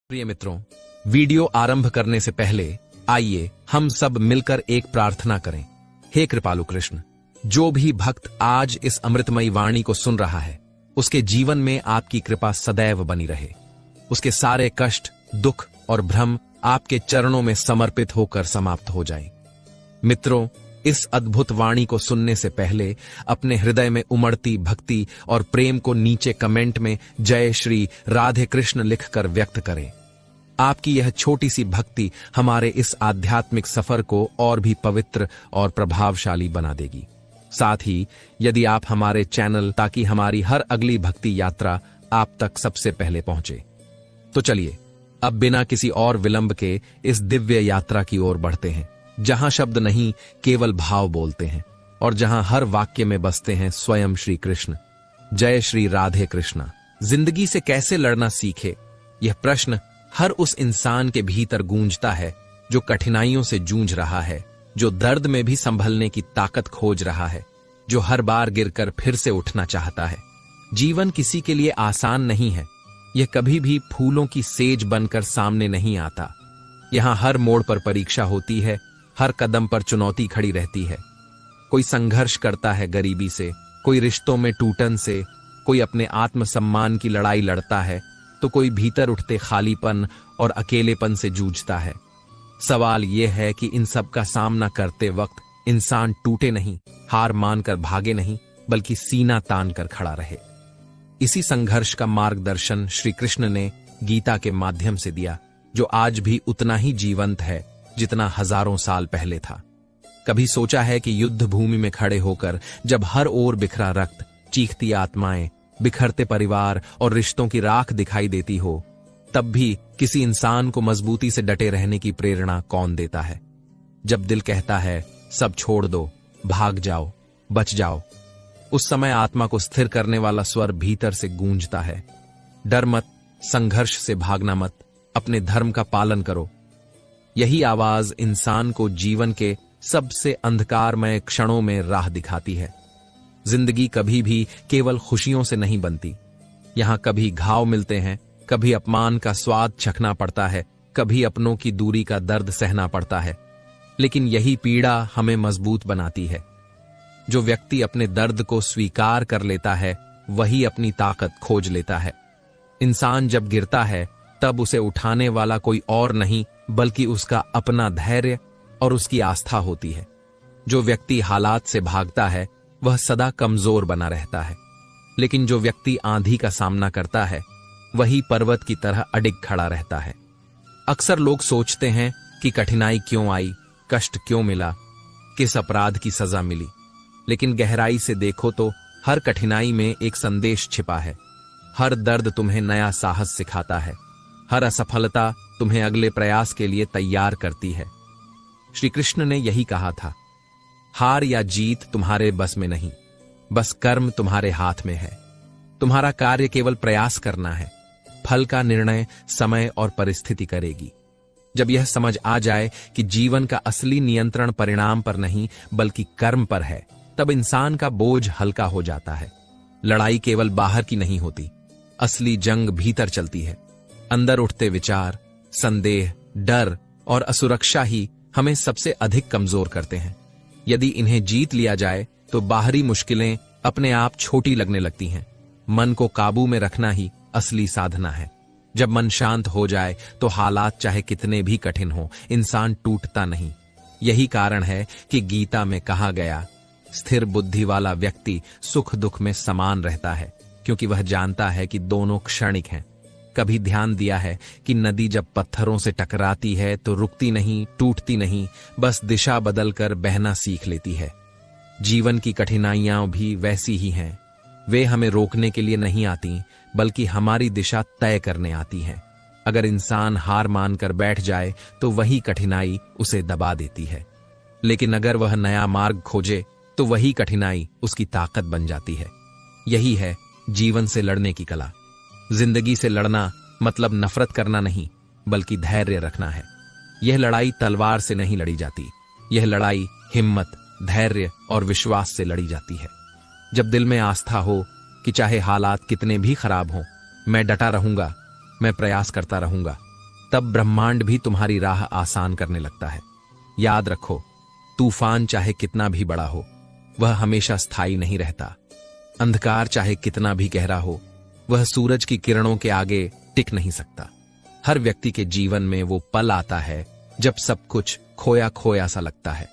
प्रिय मित्रों, वीडियो आरंभ करने से पहले आइए हम सब मिलकर एक प्रार्थना करें। हे कृपालु कृष्ण, जो भी भक्त आज इस अमृतमयी वाणी को सुन रहा है, उसके जीवन में आपकी कृपा सदैव बनी रहे। उसके सारे कष्ट, दुख और भ्रम आपके चरणों में समर्पित होकर समाप्त हो जाएं। मित्रों, इस अद्भुत वाणी को सुनने से पहले अपने हृदय में उमड़ती भक्ति और प्रेम को नीचे कमेंट में जय श्री राधे कृष्ण लिखकर व्यक्त करें। आपकी यह छोटी सी भक्ति हमारे इस आध्यात्मिक सफर को और भी पवित्र और प्रभावशाली बना देगी। साथ ही यदि आप हमारे चैनल ताकि हमारी हर अगली भक्ति यात्रा आप तक सबसे पहले पहुंचे, तो चलिए अब बिना किसी और विलंब के इस दिव्य यात्रा की ओर बढ़ते हैं, जहां शब्द नहीं केवल भाव बोलते हैं और जहां हर वाक्य में बसते हैं स्वयं श्री कृष्ण। जय श्री राधे कृष्णा। जिंदगी से कैसे लड़ना सीखे, यह प्रश्न हर उस इंसान के भीतर गूंजता है जो कठिनाइयों से जूझ रहा है, जो दर्द में भी संभलने की ताकत खोज रहा है, जो हर बार गिरकर फिर से उठना चाहता है। जीवन किसी के लिए आसान नहीं है। यह कभी भी फूलों की सेज बनकर सामने नहीं आता। यहां हर मोड़ पर परीक्षा होती है, हर कदम पर चुनौती खड़ी रहती है। कोई संघर्ष करता है गरीबी से, कोई रिश्तों में टूटन से, कोई अपने आत्मसम्मान की लड़ाई लड़ता है, तो कोई भीतर उठते खालीपन और अकेलेपन से जूझता है। सवाल यह है कि इन सब का सामना करते वक्त इंसान टूटे नहीं, हार मानकर भागे नहीं, बल्कि सीना तान कर खड़ा रहे। इसी संघर्ष का मार्गदर्शन श्री कृष्ण ने गीता के माध्यम से दिया, जो आज भी उतना ही जीवंत है जितना हजारों साल पहले था। कभी सोचा है कि युद्ध भूमि में खड़े होकर जब हर ओर बिखरा रक्त, चीखती आत्माएं, बिखरते परिवार और रिश्तों की राख दिखाई देती हो, तब भी किसी इंसान को मजबूती से डटे रहने की प्रेरणा कौन देता है? जब दिल कहता है सब छोड़ दो, भाग जाओ, बच जाओ, उस समय आत्मा को स्थिर करने वाला स्वर भीतर से गूंजता है, डर मत, संघर्ष से भागना मत, अपने धर्म का पालन करो। यही आवाज इंसान को जीवन के सबसे अंधकारमय क्षणों में राह दिखाती है। जिंदगी कभी भी केवल खुशियों से नहीं बनती। यहां कभी घाव मिलते हैं, कभी अपमान का स्वाद चखना पड़ता है, कभी अपनों की दूरी का दर्द सहना पड़ता है। लेकिन यही पीड़ा हमें मजबूत बनाती है। जो व्यक्ति अपने दर्द को स्वीकार कर लेता है, वही अपनी ताकत खोज लेता है। इंसान जब गिरता है, तब उसे उठाने वाला कोई और नहीं, बल्कि उसका अपना धैर्य और उसकी आस्था होती है। जो व्यक्ति हालात से भागता है, वह सदा कमजोर बना रहता है। लेकिन जो व्यक्ति आंधी का सामना करता है, वही पर्वत की तरह अडिग खड़ा रहता है। अक्सर लोग सोचते हैं कि कठिनाई क्यों आई, कष्ट क्यों मिला, किस अपराध की सजा मिली। लेकिन गहराई से देखो तो हर कठिनाई में एक संदेश छिपा है। हर दर्द तुम्हें नया साहस सिखाता है। हर असफलता तुम्हें अगले प्रयास के लिए तैयार करती है। श्री कृष्ण ने यही कहा था, हार या जीत तुम्हारे बस में नहीं, बस कर्म तुम्हारे हाथ में है। तुम्हारा कार्य केवल प्रयास करना है। फल का निर्णय समय और परिस्थिति करेगी। जब यह समझ आ जाए कि जीवन का असली नियंत्रण परिणाम पर नहीं बल्कि कर्म पर है, तब इंसान का बोझ हल्का हो जाता है। लड़ाई केवल बाहर की नहीं होती, असली जंग भीतर चलती है। अंदर उठते विचार, संदेह, डर और असुरक्षा ही हमें सबसे अधिक कमजोर करते हैं। यदि इन्हें जीत लिया जाए तो बाहरी मुश्किलें अपने आप छोटी लगने लगती हैं। मन को काबू में रखना ही असली साधना है। जब मन शांत हो जाए तो हालात चाहे कितने भी कठिन हो, इंसान टूटता नहीं। यही कारण है कि गीता में कहा गया, स्थिर बुद्धि वाला व्यक्ति सुख दुख में समान रहता है, क्योंकि वह जानता है कि दोनों क्षणिक हैं। कभी ध्यान दिया है कि नदी जब पत्थरों से टकराती है तो रुकती नहीं, टूटती नहीं, बस दिशा बदलकर बहना सीख लेती है। जीवन की कठिनाइयां भी वैसी ही हैं। वे हमें रोकने के लिए नहीं आती, बल्कि हमारी दिशा तय करने आती हैं। अगर इंसान हार मानकर बैठ जाए तो वही कठिनाई उसे दबा देती है। लेकिन अगर वह नया मार्ग खोजे तो वही कठिनाई उसकी ताकत बन जाती है। यही है जीवन से लड़ने की कला। जिंदगी से लड़ना मतलब नफरत करना नहीं, बल्कि धैर्य रखना है। यह लड़ाई तलवार से नहीं लड़ी जाती, यह लड़ाई हिम्मत, धैर्य और विश्वास से लड़ी जाती है। जब दिल में आस्था हो कि चाहे हालात कितने भी खराब हों, मैं डटा रहूंगा, मैं प्रयास करता रहूंगा, तब ब्रह्मांड भी तुम्हारी राह आसान करने लगता है। याद रखो, तूफान चाहे कितना भी बड़ा हो, वह हमेशा स्थायी नहीं रहता। अंधकार चाहे कितना भी गहरा हो, वह सूरज की किरणों के आगे टिक नहीं सकता। हर व्यक्ति के जीवन में वो पल आता है जब सब कुछ खोया खोया सा लगता है।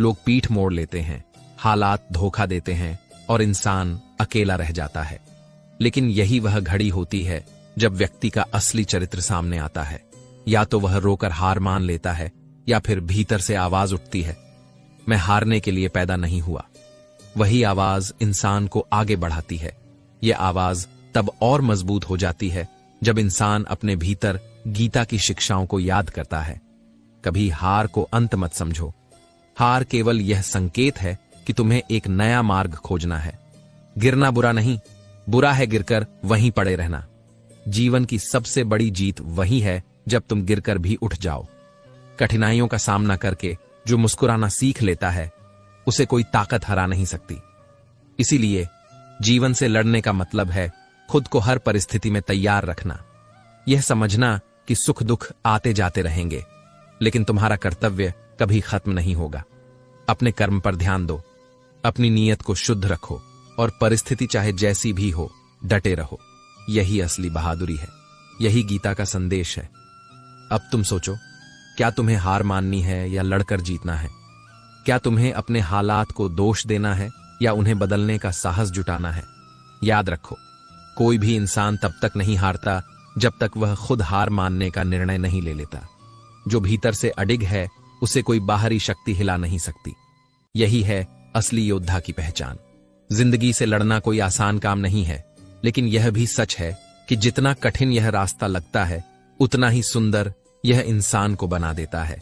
लोग पीठ मोड़ लेते हैं, हालात धोखा देते हैं और इंसान अकेला रह जाता है। लेकिन यही वह घड़ी होती है जब व्यक्ति का असली चरित्र सामने आता है। या तो वह रोकर हार मान लेता है या फिर भीतर से आवाज उठती है, मैं हारने के लिए पैदा नहीं हुआ। वही आवाज इंसान को आगे बढ़ाती है। यह आवाज तब और मजबूत हो जाती है जब इंसान अपने भीतर गीता की शिक्षाओं को याद करता है। कभी हार को अंत मत समझो। हार केवल यह संकेत है कि तुम्हें एक नया मार्ग खोजना है। गिरना बुरा नहीं, बुरा है गिरकर वहीं पड़े रहना। जीवन की सबसे बड़ी जीत वही है जब तुम गिरकर भी उठ जाओ। कठिनाइयों का सामना करके जो मुस्कुराना सीख लेता है, उसे कोई ताकत हरा नहीं सकती। इसीलिए जीवन से लड़ने का मतलब है खुद को हर परिस्थिति में तैयार रखना। यह समझना कि सुख दुख आते जाते रहेंगे, लेकिन तुम्हारा कर्तव्य कभी खत्म नहीं होगा। अपने कर्म पर ध्यान दो, अपनी नीयत को शुद्ध रखो और परिस्थिति चाहे जैसी भी हो, डटे रहो। यही असली बहादुरी है, यही गीता का संदेश है। अब तुम सोचो, क्या तुम्हें हार माननी है या लड़कर जीतना है? क्या तुम्हें अपने हालात को दोष देना है या उन्हें बदलने का साहस जुटाना है? याद रखो, कोई भी इंसान तब तक नहीं हारता जब तक वह खुद हार मानने का निर्णय नहीं ले लेता। जो भीतर से अडिग है, उसे कोई बाहरी शक्ति हिला नहीं सकती। यही है असली योद्धा की पहचान। जिंदगी से लड़ना कोई आसान काम नहीं है, लेकिन यह भी सच है कि जितना कठिन यह रास्ता लगता है, उतना ही सुंदर यह इंसान को बना देता है।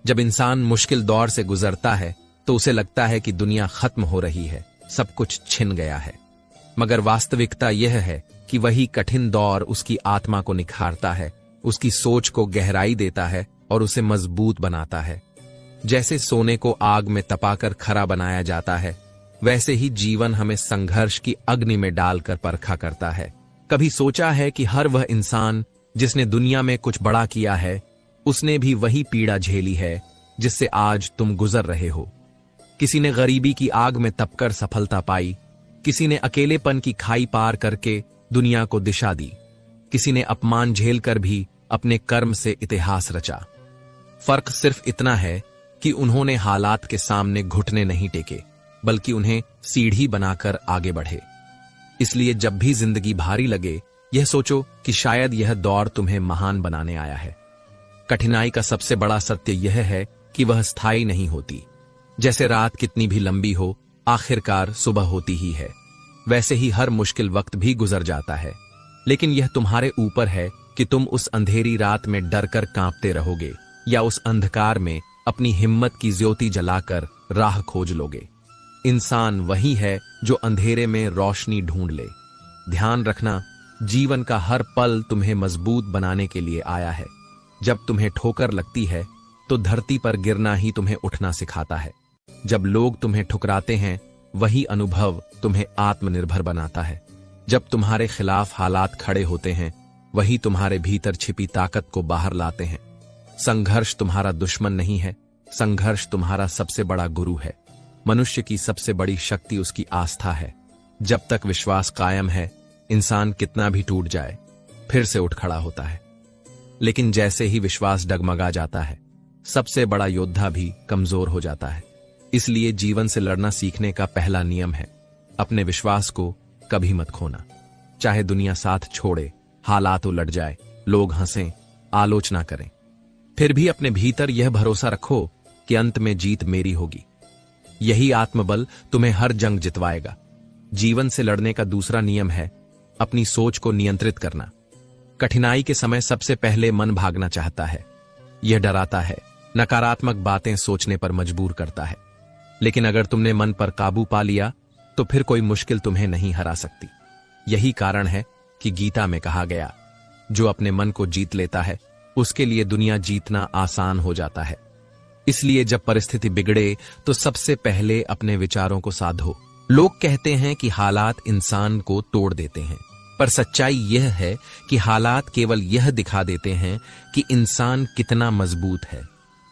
जब इंसान मुश्किल दौर से गुजरता है तो उसे लगता है कि दुनिया खत्म हो रही है, सब कुछ छिन गया है। मगर वास्तविकता यह है कि वही कठिन दौर उसकी आत्मा को निखारता है, उसकी सोच को गहराई देता है और उसे मजबूत बनाता है। जैसे सोने को आग में तपाकर खरा बनाया जाता है, वैसे ही जीवन हमें संघर्ष की अग्नि में डालकर परखा करता है। कभी सोचा है कि हर वह इंसान जिसने दुनिया में कुछ बड़ा किया है, उसने भी वही पीड़ा झेली है जिससे आज तुम गुजर रहे हो। किसी ने गरीबी की आग में तपकर सफलता पाई, किसी ने अकेलेपन की खाई पार करके दुनिया को दिशा दी, किसी ने अपमान झेलकर भी अपने कर्म से इतिहास रचा। फर्क सिर्फ इतना है कि उन्होंने हालात के सामने घुटने नहीं टेके, बल्कि उन्हें सीढ़ी बनाकर आगे बढ़े। इसलिए जब भी जिंदगी भारी लगे, यह सोचो कि शायद यह दौर तुम्हें महान बनाने आया है। कठिनाई का सबसे बड़ा सत्य यह है कि वह स्थायी नहीं होती। जैसे रात कितनी भी लंबी हो, आखिरकार सुबह होती ही है, वैसे ही हर मुश्किल वक्त भी गुजर जाता है। लेकिन यह तुम्हारे ऊपर है कि तुम उस अंधेरी रात में डरकर कांपते रहोगे या उस अंधकार में अपनी हिम्मत की ज्योति जलाकर राह खोज लोगे। इंसान वही है जो अंधेरे में रोशनी ढूंढ ले। ध्यान रखना, जीवन का हर पल तुम्हें मजबूत बनाने के लिए आया है। जब तुम्हें ठोकर लगती है तो धरती पर गिरना ही तुम्हें उठना सिखाता है। जब लोग तुम्हें ठुकराते हैं, वही अनुभव तुम्हें आत्मनिर्भर बनाता है। जब तुम्हारे खिलाफ हालात खड़े होते हैं, वही तुम्हारे भीतर छिपी ताकत को बाहर लाते हैं। संघर्ष तुम्हारा दुश्मन नहीं है, संघर्ष तुम्हारा सबसे बड़ा गुरु है। मनुष्य की सबसे बड़ी शक्ति उसकी आस्था है। जब तक विश्वास कायम है, इंसान कितना भी टूट जाए, फिर से उठ खड़ा होता है। लेकिन जैसे ही विश्वास डगमगा जाता है, सबसे बड़ा योद्धा भी कमजोर हो जाता है। इसलिए जीवन से लड़ना सीखने का पहला नियम है, अपने विश्वास को कभी मत खोना। चाहे दुनिया साथ छोड़े, हालात उलट जाए, लोग हंसें, आलोचना करें, फिर भी अपने भीतर यह भरोसा रखो कि अंत में जीत मेरी होगी। यही आत्मबल तुम्हें हर जंग जितवाएगा। जीवन से लड़ने का दूसरा नियम है अपनी सोच को नियंत्रित करना। कठिनाई के समय सबसे पहले मन भागना चाहता है, यह डराता है, नकारात्मक बातें सोचने पर मजबूर करता है। लेकिन अगर तुमने मन पर काबू पा लिया तो फिर कोई मुश्किल तुम्हें नहीं हरा सकती। यही कारण है कि गीता में कहा गया, जो अपने मन को जीत लेता है उसके लिए दुनिया जीतना आसान हो जाता है। इसलिए जब परिस्थिति बिगड़े तो सबसे पहले अपने विचारों को साधो। लोग कहते हैं कि हालात इंसान को तोड़ देते हैं, पर सच्चाई यह है कि हालात केवल यह दिखा देते हैं कि इंसान कितना मजबूत है।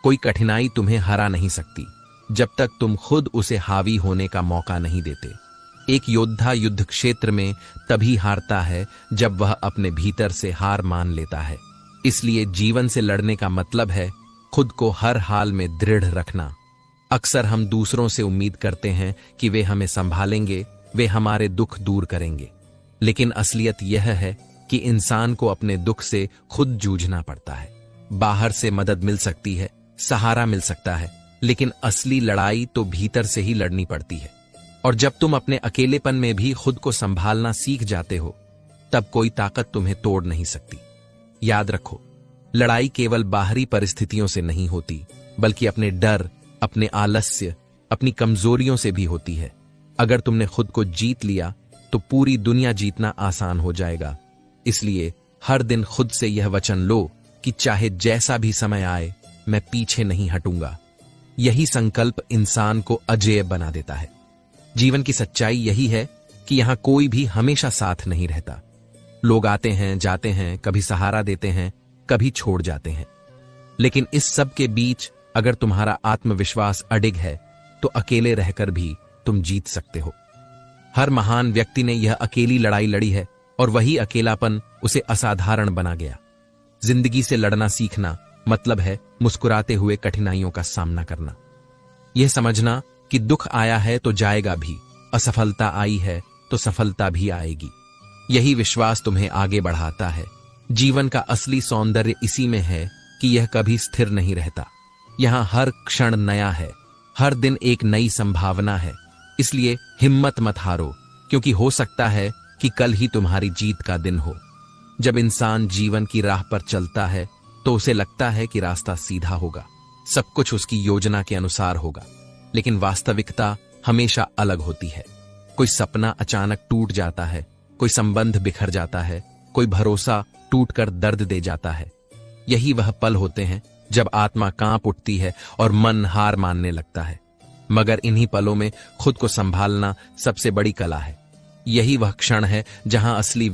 कोई कठिनाई तुम्हें हरा नहीं सकती जब तक तुम खुद उसे हावी होने का मौका नहीं देते। एक योद्धा युद्ध क्षेत्र में तभी हारता है जब वह अपने भीतर से हार मान लेता है। इसलिए जीवन से लड़ने का मतलब है खुद को हर हाल में दृढ़ रखना। अक्सर हम दूसरों से उम्मीद करते हैं कि वे हमें संभालेंगे, वे हमारे दुख दूर करेंगे, लेकिन असलियत यह है कि इंसान को अपने दुख से खुद जूझना पड़ता है। बाहर से मदद मिल सकती है, सहारा मिल सकता है, लेकिन असली लड़ाई तो भीतर से ही लड़नी पड़ती है। और जब तुम अपने अकेलेपन में भी खुद को संभालना सीख जाते हो, तब कोई ताकत तुम्हें तोड़ नहीं सकती। याद रखो, लड़ाई केवल बाहरी परिस्थितियों से नहीं होती, बल्कि अपने डर, अपने आलस्य, अपनी कमजोरियों से भी होती है। अगर तुमने खुद को जीत लिया तो पूरी दुनिया जीतना आसान हो जाएगा। इसलिए हर दिन खुद से यह वचन लो कि चाहे जैसा भी समय आए, मैं पीछे नहीं हटूंगा। यही संकल्प इंसान को अजेय बना देता है। जीवन की सच्चाई यही है कि यहां कोई भी हमेशा साथ नहीं रहता। लोग आते हैं, जाते हैं, कभी सहारा देते हैं, कभी छोड़ जाते हैं, लेकिन इस सब के बीच अगर तुम्हारा आत्मविश्वास अडिग है तो अकेले रहकर भी तुम जीत सकते हो। हर महान व्यक्ति ने यह अकेली लड़ाई लड़ी है और वही अकेलापन उसे असाधारण बना गया। जिंदगी से लड़ना सीखना मतलब है मुस्कुराते हुए कठिनाइयों का सामना करना। यह समझना कि दुख आया है तो जाएगा भी, असफलता आई है तो सफलता भी आएगी। यही विश्वास तुम्हें आगे बढ़ाता है। जीवन का असली सौंदर्य इसी में है कि यह कभी स्थिर नहीं रहता। यहां हर क्षण नया है, हर दिन एक नई संभावना है। इसलिए हिम्मत मत हारो, क्योंकि हो सकता है कि कल ही तुम्हारी जीत का दिन हो। जब इंसान जीवन की राह पर चलता है तो उसे लगता है कि रास्ता सीधा होगा, सब कुछ उसकी योजना के अनुसार होगा, लेकिन वास्तविकता हमेशा अलग होती है। कोई सपना अचानक टूट जाता है, कोई संबंध बिखर जाता है, कोई भरोसा टूटकर दर्द दे जाता है। यही वह पल होते हैं जब आत्मा कांप उठती है और मन हार मानने लगता है। मगर इन्हीं पलों में खुद को संभालना सबसे बड़ी कला है। यही वह क्षण है जहां असली